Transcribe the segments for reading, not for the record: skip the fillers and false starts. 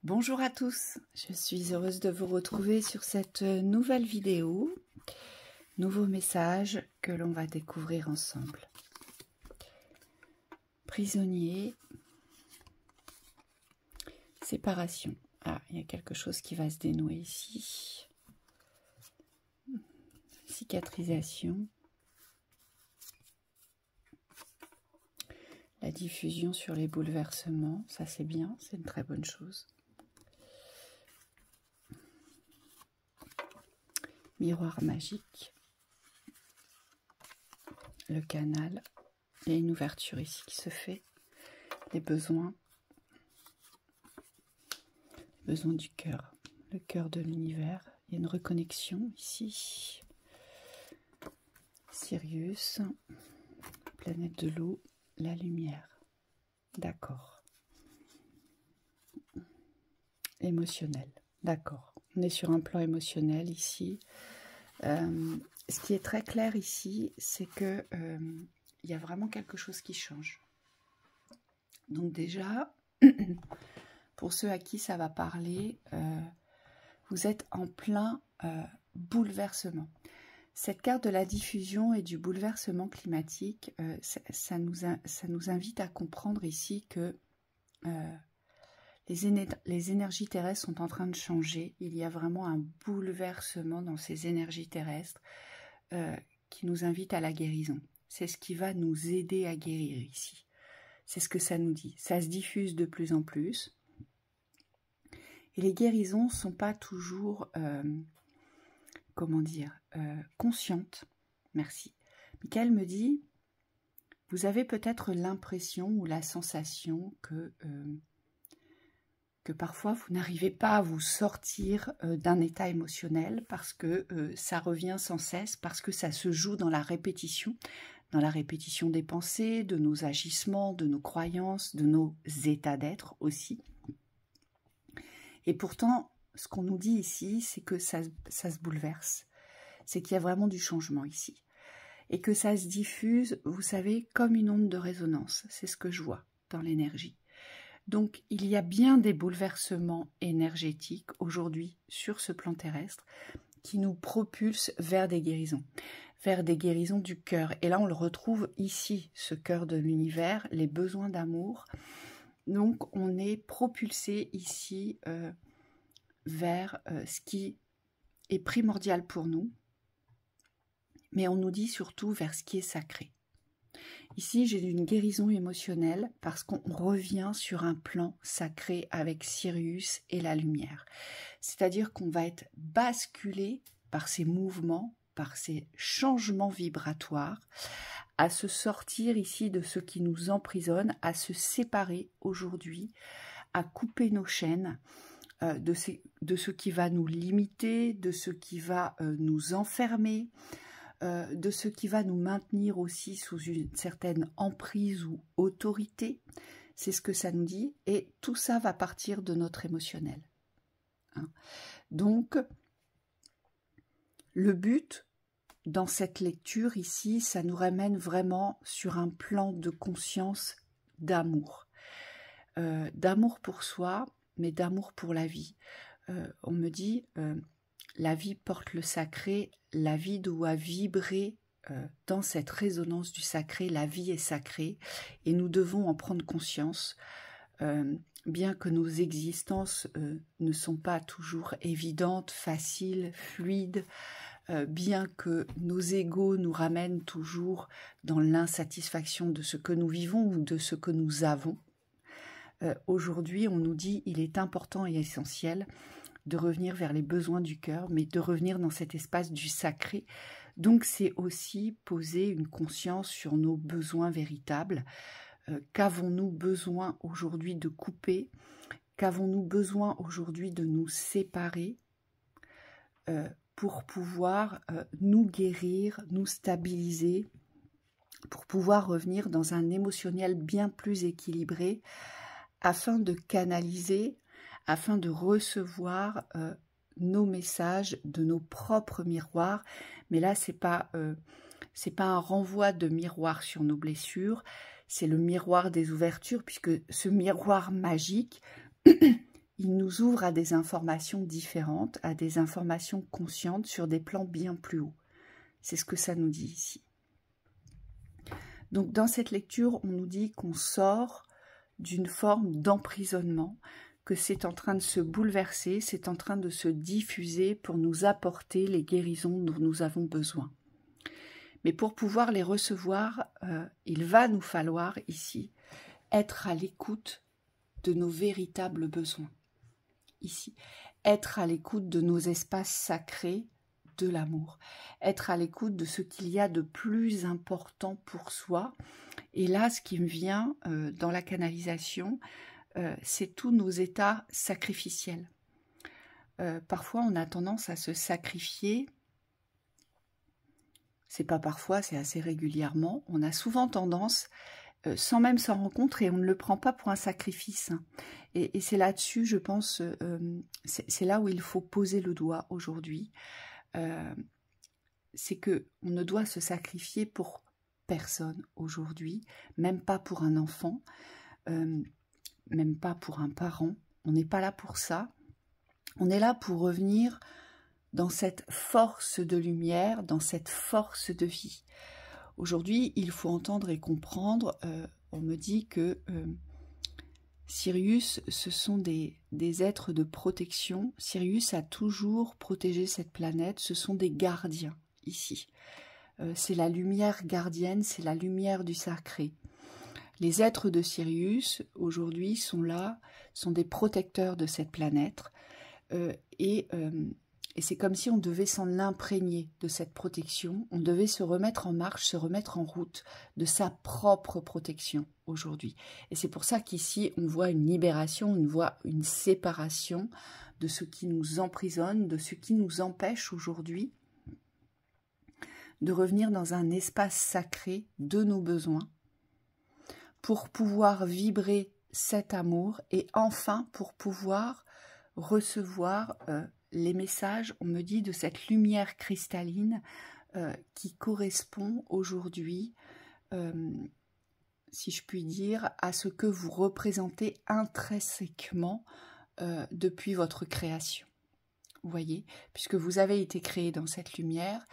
Bonjour à tous, je suis heureuse de vous retrouver sur cette nouvelle vidéo, nouveau message que l'on va découvrir ensemble. Prisonnier, séparation. Ah, il y a quelque chose qui va se dénouer ici. Cicatrisation. La diffusion sur les bouleversements, ça c'est bien, c'est une très bonne chose. Miroir magique, le canal, il y a une ouverture ici qui se fait, les besoins du cœur, le cœur de l'univers, il y a une reconnexion ici, Sirius, planète de l'eau, la lumière, d'accord, émotionnel, d'accord, on est sur un plan émotionnel ici. Ce qui est très clair ici, c'est que il y a vraiment quelque chose qui change. Donc déjà, pour ceux à qui ça va parler, vous êtes en plein bouleversement. Cette carte de la diffusion et du bouleversement climatique, ça nous invite à comprendre ici que les énergies terrestres sont en train de changer. Il y a vraiment un bouleversement dans ces énergies terrestres qui nous invite à la guérison. C'est ce qui va nous aider à guérir ici. C'est ce que ça nous dit. Ça se diffuse de plus en plus. Et les guérisons ne sont pas toujours, conscientes. Merci. Michael me dit, vous avez peut-être l'impression ou la sensation que parfois vous n'arrivez pas à vous sortir d'un état émotionnel parce que ça revient sans cesse, parce que ça se joue dans la répétition des pensées, de nos agissements, de nos croyances, de nos états d'être aussi. Et pourtant, ce qu'on nous dit ici, c'est que ça se bouleverse, c'est qu'il y a vraiment du changement ici. Et que ça se diffuse, vous savez, comme une onde de résonance, c'est ce que je vois dans l'énergie. Donc, il y a bien des bouleversements énergétiques aujourd'hui sur ce plan terrestre qui nous propulsent vers des guérisons du cœur. Et là, on le retrouve ici, ce cœur de l'univers, les besoins d'amour. Donc, on est propulsé ici vers ce qui est primordial pour nous, mais on nous dit surtout vers ce qui est sacré. Ici, j'ai une guérison émotionnelle parce qu'on revient sur un plan sacré avec Sirius et la lumière. C'est-à-dire qu'on va être basculé par ces mouvements, par ces changements vibratoires, à se sortir ici de ce qui nous emprisonne, à se séparer aujourd'hui, à couper nos chaînes de ce qui va nous limiter, de ce qui va nous enfermer, de ce qui va nous maintenir aussi sous une certaine emprise ou autorité. C'est ce que ça nous dit. Et tout ça va partir de notre émotionnel. Hein. Donc, le but dans cette lecture ici, ça nous ramène vraiment sur un plan de conscience d'amour. D'amour pour soi, mais d'amour pour la vie. On me dit... la vie porte le sacré, la vie doit vibrer dans cette résonance du sacré, la vie est sacrée et nous devons en prendre conscience, bien que nos existences ne sont pas toujours évidentes, faciles, fluides, bien que nos égos nous ramènent toujours dans l'insatisfaction de ce que nous vivons ou de ce que nous avons. Aujourd'hui, on nous dit il est important et essentiel de revenir vers les besoins du cœur, mais de revenir dans cet espace du sacré. Donc c'est aussi poser une conscience sur nos besoins véritables. Qu'avons-nous besoin aujourd'hui de couper? Qu'avons-nous besoin aujourd'hui de nous séparer pour pouvoir nous guérir, nous stabiliser, pour pouvoir revenir dans un émotionnel bien plus équilibré, afin de canaliser, afin de recevoir nos messages de nos propres miroirs. Mais là, c'est pas un renvoi de miroir sur nos blessures, c'est le miroir des ouvertures, puisque ce miroir magique, il nous ouvre à des informations différentes, à des informations conscientes sur des plans bien plus hauts. C'est ce que ça nous dit ici. Donc dans cette lecture, on nous dit qu'on sort d'une forme d'emprisonnement, que c'est en train de se bouleverser, c'est en train de se diffuser pour nous apporter les guérisons dont nous avons besoin. Mais pour pouvoir les recevoir, il va nous falloir ici être à l'écoute de nos véritables besoins. Ici, être à l'écoute de nos espaces sacrés de l'amour, être à l'écoute de ce qu'il y a de plus important pour soi. Et là, ce qui me vient dans la canalisation, c'est tous nos états sacrificiels. Parfois, on a tendance à se sacrifier. C'est pas parfois, c'est assez régulièrement. On a souvent tendance, sans même s'en rendre compte, et on ne le prend pas pour un sacrifice. Et c'est là-dessus, je pense, c'est là où il faut poser le doigt aujourd'hui. C'est que on ne doit se sacrifier pour personne aujourd'hui, même pas pour un enfant, même pas pour un parent. On n'est pas là pour ça. On est là pour revenir dans cette force de lumière, dans cette force de vie. Aujourd'hui, il faut entendre et comprendre, on me dit que Sirius, ce sont des êtres de protection. Sirius a toujours protégé cette planète, ce sont des gardiens ici. C'est la lumière gardienne, c'est la lumière du sacré. Les êtres de Sirius, aujourd'hui, sont là, sont des protecteurs de cette planète. Et c'est comme si on devait s'en imprégner de cette protection, on devait se remettre en marche, se remettre en route de sa propre protection aujourd'hui. Et c'est pour ça qu'ici, on voit une libération, on voit une séparation de ce qui nous emprisonne, de ce qui nous empêche aujourd'hui de revenir dans un espace sacré de nos besoins pour pouvoir vibrer cet amour et enfin pour pouvoir recevoir les messages, on me dit, de cette lumière cristalline qui correspond aujourd'hui, si je puis dire, à ce que vous représentez intrinsèquement depuis votre création. Vous voyez, puisque vous avez été créé dans cette lumière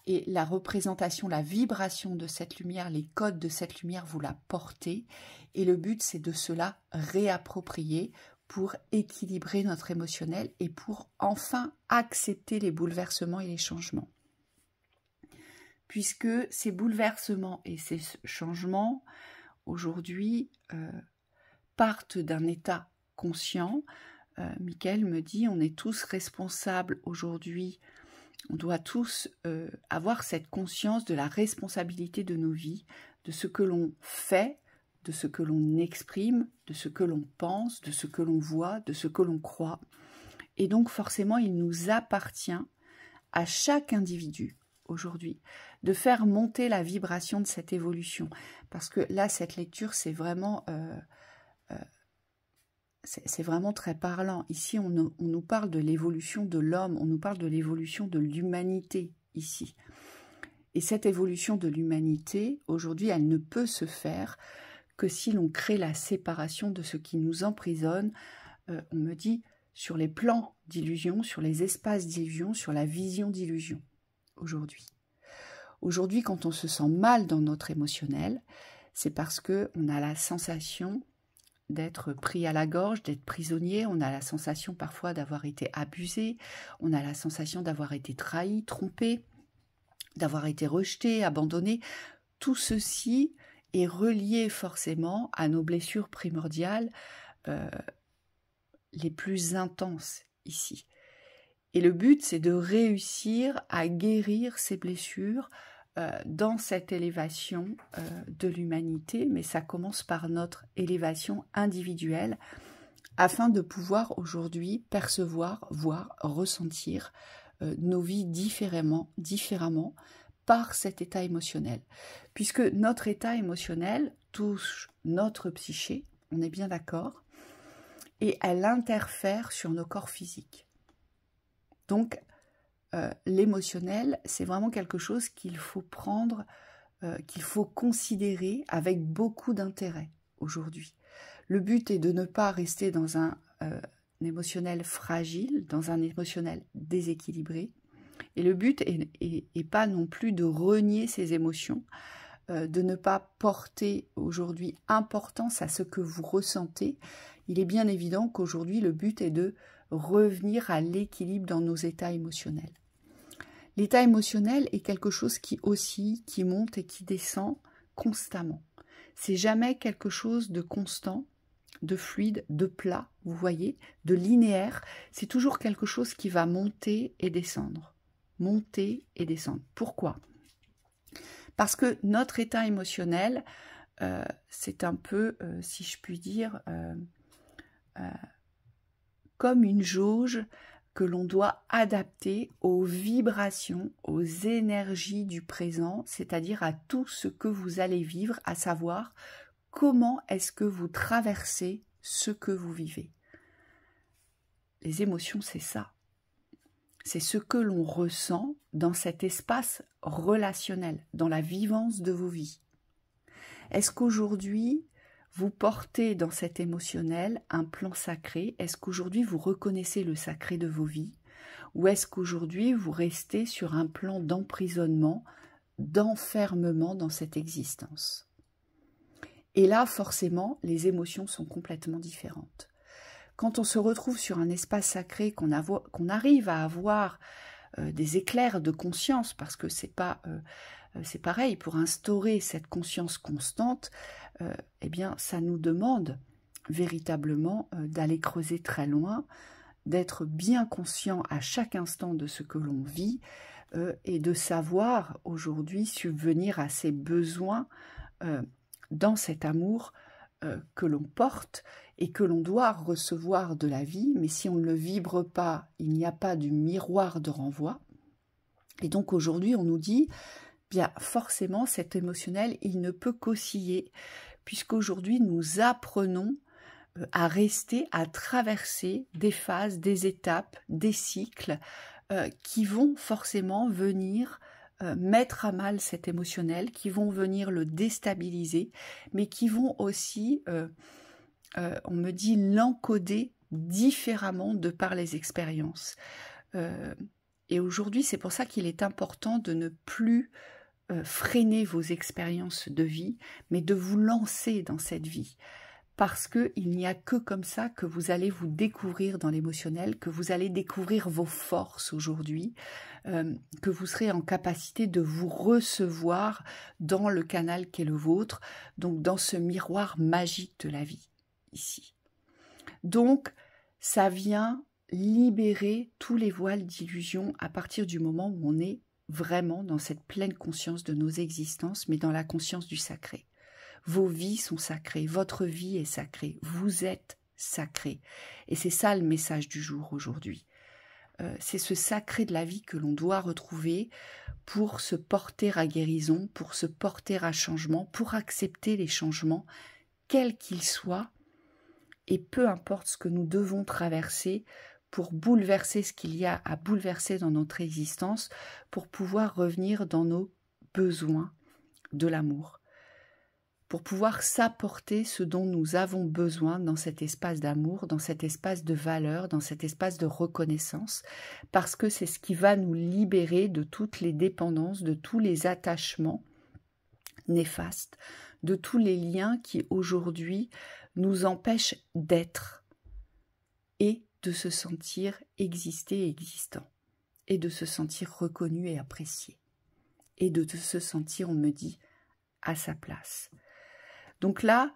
et la représentation, la vibration de cette lumière, les codes de cette lumière, vous la portez et le but c'est de se la réapproprier pour équilibrer notre émotionnel et pour enfin accepter les bouleversements et les changements. Puisque ces bouleversements et ces changements, aujourd'hui, partent d'un état conscient. Michael me dit, on est tous responsables aujourd'hui, on doit tous avoir cette conscience de la responsabilité de nos vies, de ce que l'on fait, de ce que l'on exprime, de ce que l'on pense, de ce que l'on voit, de ce que l'on croit. Et donc forcément, il nous appartient à chaque individu aujourd'hui de faire monter la vibration de cette évolution. Parce que là, cette lecture, c'est vraiment très parlant. Ici, on nous parle de l'évolution de l'homme, on nous parle de l'évolution de l'humanité ici. Et cette évolution de l'humanité, aujourd'hui, elle ne peut se faire que si l'on crée la séparation de ce qui nous emprisonne, on me dit, sur les plans d'illusion, sur les espaces d'illusion, sur la vision d'illusion, aujourd'hui. Aujourd'hui, quand on se sent mal dans notre émotionnel, c'est parce qu'on a la sensation d'être pris à la gorge, d'être prisonnier, on a la sensation parfois d'avoir été abusé, on a la sensation d'avoir été trahi, trompé, d'avoir été rejeté, abandonné. Tout ceci est relié forcément à nos blessures primordiales les plus intenses ici. Et le but, c'est de réussir à guérir ces blessures dans cette élévation de l'humanité, mais ça commence par notre élévation individuelle afin de pouvoir aujourd'hui percevoir, voir, ressentir nos vies différemment par cet état émotionnel. Puisque notre état émotionnel touche notre psyché, on est bien d'accord, et elle interfère sur nos corps physiques. Donc, l'émotionnel, c'est vraiment quelque chose qu'il faut prendre, qu'il faut considérer avec beaucoup d'intérêt aujourd'hui. Le but est de ne pas rester dans un émotionnel fragile, dans un émotionnel déséquilibré. Et le but est pas non plus de renier ces émotions, de ne pas porter aujourd'hui importance à ce que vous ressentez. Il est bien évident qu'aujourd'hui, le but est de revenir à l'équilibre dans nos états émotionnels. L'état émotionnel est quelque chose qui oscille, qui monte et qui descend constamment. C'est jamais quelque chose de constant, de fluide, de plat, vous voyez, de linéaire. C'est toujours quelque chose qui va monter et descendre. Monter et descendre. Pourquoi ? Parce que notre état émotionnel, c'est un peu, si je puis dire, comme une jauge que l'on doit adapter aux vibrations, aux énergies du présent, c'est-à-dire à tout ce que vous allez vivre, à savoir comment est-ce que vous traversez ce que vous vivez. Les émotions, c'est ça. C'est ce que l'on ressent dans cet espace relationnel, dans la vivance de vos vies. Est-ce qu'aujourd'hui, vous portez dans cet émotionnel un plan sacré? Est-ce qu'aujourd'hui, vous reconnaissez le sacré de vos vies? Ou est-ce qu'aujourd'hui, vous restez sur un plan d'emprisonnement, d'enfermement dans cette existence? Et là, forcément, les émotions sont complètement différentes. Quand on se retrouve sur un espace sacré, qu'on arrive à avoir des éclairs de conscience, parce que c'est pareil, pour instaurer cette conscience constante, eh bien, ça nous demande véritablement d'aller creuser très loin, d'être bien conscient à chaque instant de ce que l'on vit et de savoir aujourd'hui subvenir à ses besoins dans cet amour que l'on porte et que l'on doit recevoir de la vie, mais si on ne le vibre pas, il n'y a pas de miroir de renvoi. Et donc aujourd'hui, on nous dit, bien forcément, cet émotionnel, il ne peut qu'osciller, puisqu'aujourd'hui, nous apprenons à rester, à traverser des phases, des étapes, des cycles qui vont forcément venir mettre à mal cet émotionnel, qui vont venir le déstabiliser, mais qui vont aussi, on me dit, l'encoder différemment de par les expériences. Et aujourd'hui, c'est pour ça qu'il est important de ne plus freiner vos expériences de vie, mais de vous lancer dans cette vie. Parce qu'il n'y a que comme ça que vous allez vous découvrir dans l'émotionnel, que vous allez découvrir vos forces aujourd'hui, que vous serez en capacité de vous recevoir dans le canal qu'est le vôtre, donc dans ce miroir magique de la vie, ici. Donc, ça vient libérer tous les voiles d'illusion à partir du moment où on est vraiment dans cette pleine conscience de nos existences, mais dans la conscience du sacré. Vos vies sont sacrées, votre vie est sacrée, vous êtes sacré. Et c'est ça le message du jour aujourd'hui. C'est ce sacré de la vie que l'on doit retrouver pour se porter à guérison, pour se porter à changement, pour accepter les changements, quels qu'ils soient, et peu importe ce que nous devons traverser pour bouleverser ce qu'il y a à bouleverser dans notre existence, pour pouvoir revenir dans nos besoins de l'amour, pour pouvoir s'apporter ce dont nous avons besoin dans cet espace d'amour, dans cet espace de valeur, dans cet espace de reconnaissance, parce que c'est ce qui va nous libérer de toutes les dépendances, de tous les attachements néfastes, de tous les liens qui aujourd'hui nous empêchent d'être et de se sentir exister et existant, et de se sentir reconnu et apprécié, et de se sentir, on me dit, à sa place. Donc là,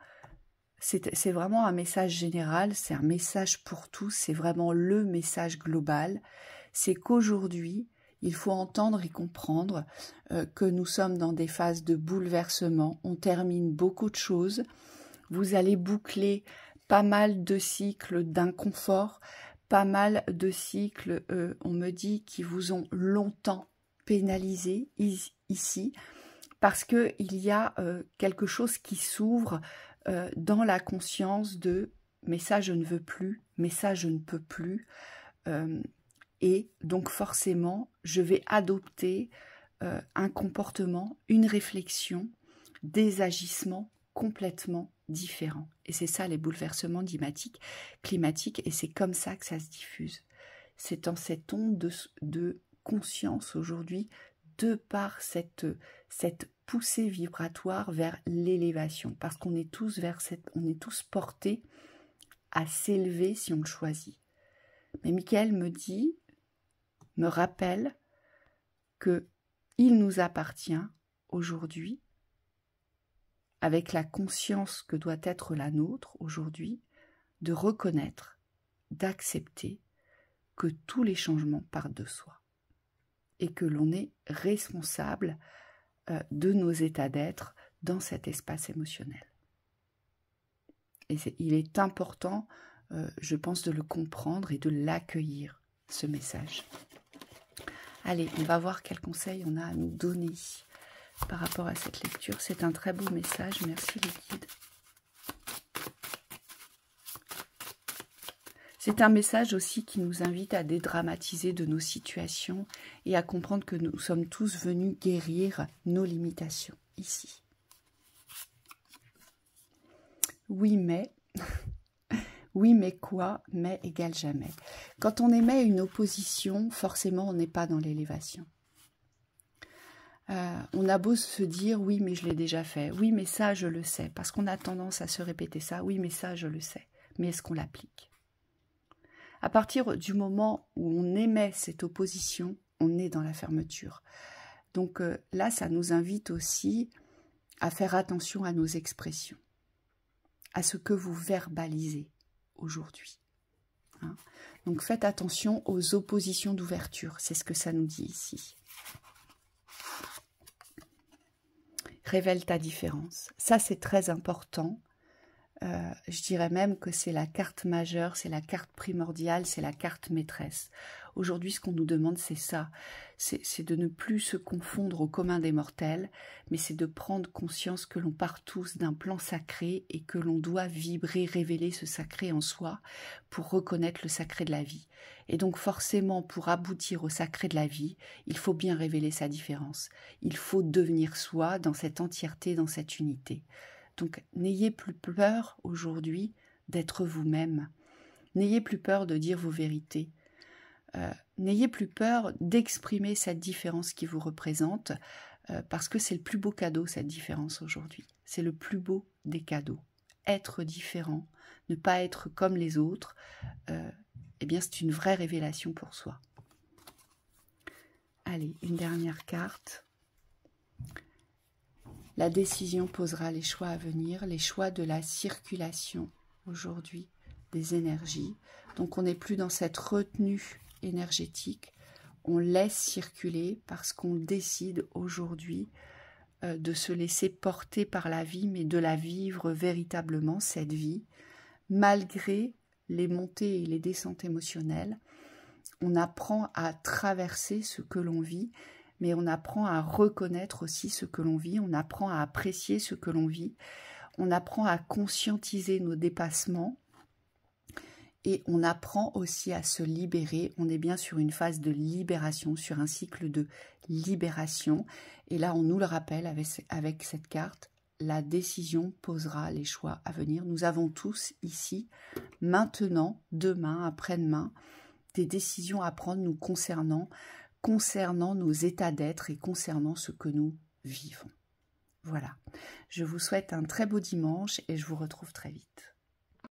c'est vraiment un message général, c'est un message pour tous, c'est vraiment le message global. C'est qu'aujourd'hui, il faut entendre et comprendre que nous sommes dans des phases de bouleversement. On termine beaucoup de choses. Vous allez boucler pas mal de cycles d'inconfort, pas mal de cycles, on me dit, qui vous ont longtemps pénalisé ici. Parce qu'il y a quelque chose qui s'ouvre dans la conscience de « mais ça je ne veux plus, mais ça je ne peux plus ». Et donc forcément, je vais adopter un comportement, une réflexion, des agissements complètement différent. Et c'est ça les bouleversements climatiques, et c'est comme ça que ça se diffuse. C'est en cette onde de conscience aujourd'hui, de par cette poussée vibratoire vers l'élévation, parce qu'on est tous on est tous portés à s'élever si on le choisit. Mais Michael me rappelle que il nous appartient aujourd'hui, avec la conscience que doit être la nôtre aujourd'hui, de reconnaître, d'accepter que tous les changements partent de soi et que l'on est responsable de nos états d'être dans cet espace émotionnel. Et il est important, je pense, de le comprendre et de l'accueillir, ce message. Allez, on va voir quels conseils on a à nous donner par rapport à cette lecture. C'est un très beau message, merci les guides. C'est un message aussi qui nous invite à dédramatiser de nos situations et à comprendre que nous sommes tous venus guérir nos limitations, ici. Oui, mais... Oui, mais quoi? Mais égale jamais. Quand on émet une opposition, forcément, on n'est pas dans l'élévation. On a beau se dire, oui, mais je l'ai déjà fait. Oui, mais ça, je le sais. Parce qu'on a tendance à se répéter ça. Oui, mais ça, je le sais. Mais est-ce qu'on l'applique? À partir du moment où on émet cette opposition, on est dans la fermeture. Donc là, ça nous invite aussi à faire attention à nos expressions, à ce que vous verbalisez aujourd'hui. Hein. Donc faites attention aux oppositions d'ouverture, c'est ce que ça nous dit ici. Révèle ta différence. Ça, c'est très important. Je dirais même que c'est la carte majeure, c'est la carte primordiale, c'est la carte maîtresse. Aujourd'hui, ce qu'on nous demande, c'est ça. C'est de ne plus se confondre au commun des mortels, mais c'est de prendre conscience que l'on part tous d'un plan sacré et que l'on doit vibrer, révéler ce sacré en soi pour reconnaître le sacré de la vie. Et donc forcément, pour aboutir au sacré de la vie, il faut bien révéler sa différence. Il faut devenir soi dans cette entièreté, dans cette unité. Donc, n'ayez plus peur aujourd'hui d'être vous-même. N'ayez plus peur de dire vos vérités. N'ayez plus peur d'exprimer cette différence qui vous représente, parce que c'est le plus beau cadeau, cette différence aujourd'hui. C'est le plus beau des cadeaux. Être différent, ne pas être comme les autres, eh bien, c'est une vraie révélation pour soi. Allez, une dernière carte. La décision posera les choix à venir, les choix de la circulation aujourd'hui des énergies. Donc on n'est plus dans cette retenue énergétique, on laisse circuler parce qu'on décide aujourd'hui de se laisser porter par la vie, mais de la vivre véritablement, cette vie, malgré les montées et les descentes émotionnelles. On apprend à traverser ce que l'on vit, mais on apprend à reconnaître aussi ce que l'on vit, on apprend à apprécier ce que l'on vit, on apprend à conscientiser nos dépassements et on apprend aussi à se libérer. On est bien sur une phase de libération, sur un cycle de libération. Et là, on nous le rappelle avec cette carte, la décision posera les choix à venir. Nous avons tous ici, maintenant, demain, après-demain, des décisions à prendre nous concernant nos états d'être et concernant ce que nous vivons. Voilà, je vous souhaite un très beau dimanche et je vous retrouve très vite.